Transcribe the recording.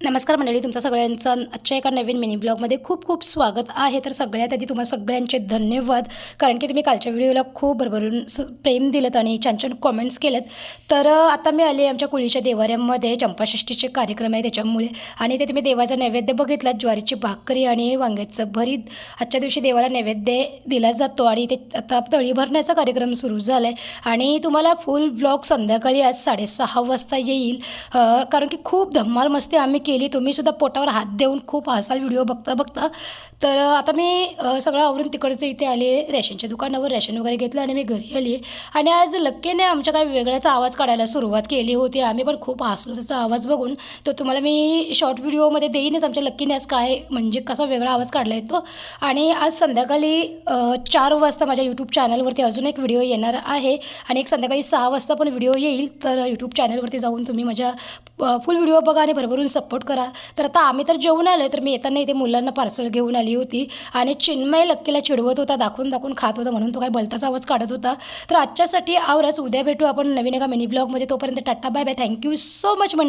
नमस्कार मंडळी, तुमचं सगळ्यांचं आजच्या एका नवीन मिनी ब्लॉगमध्ये खूप खूप स्वागत आहे. तर सगळ्यात आधी तुम्हाला सगळ्यांचे धन्यवाद, कारण की तुम्ही कालच्या व्हिडिओला खूप भरभरून प्रेम दिलं आणि छान छान कॉमेंट्स केलेत. तर आता मी आले आमच्या कुळीच्या देवाऱ्यामध्ये, चंपाषष्ठीचे कार्यक्रम आहे त्याच्यामुळे. आणि ते तुम्ही देवाचा नैवेद्य बघितलात, ज्वारीची भाकरी आणि वांग्याचं भरीत आजच्या दिवशी देवाला नैवेद्य दिला जातो. आणि ते आता तळी भरण्याचा कार्यक्रम सुरू झाला आहे. आणि तुम्हाला फुल ब्लॉग संध्याकाळी आज 6:30 वाजता येईल, कारण की खूप धम्माल मस्ती आम्ही केली. तुम्हीसुद्धा पोटावर हात देऊन खूप हसाल व्हिडिओ बघता बघता. तर आता मी सगळं आवरून तिकडचं इथे आले, रेशनच्या दुकानावर रेशन वगैरे घेतलं आणि मी घरी आली. आणि आज लक्कीने आमच्या काही वेगळ्याचा आवाज काढायला सुरुवात केली होती. आम्ही पण खूप हसलो त्याचा आवाज बघून. तो तुम्हाला मी शॉर्ट व्हिडिओमध्ये देईनच. आमच्या लक्कीने आज काय म्हणजे कसा वेगळा आवाज काढला आहे तो. आणि आज संध्याकाळी 4 वाजता माझ्या यूट्यूब चॅनलवरती अजून एक व्हिडिओ येणार आहे. आणि एक संध्याकाळी 6 वाजता पण व्हिडिओ येईल. तर यूट्यूब चॅनलवरती जाऊन तुम्ही माझ्या फुल व्हिडिओ बघा आणि भरभरून सपोर्ट करा. तर आता आम्ही तर जेवून आलो आहे. तर मी येताना इथे मुलांना पार्सल घेऊन आली होती. आणि चिन्मय लक्कीला चिडवत होता, दाखवून दाखवून खात होता, म्हणून तो काय भलताचा आवाज काढत होता. तर आजच्यासाठी आवरच. उद्या भेटू आपण नवीन एका मिनी ब्लॉगमध्ये. तोपर्यंत tata bye bye. Thank you so much.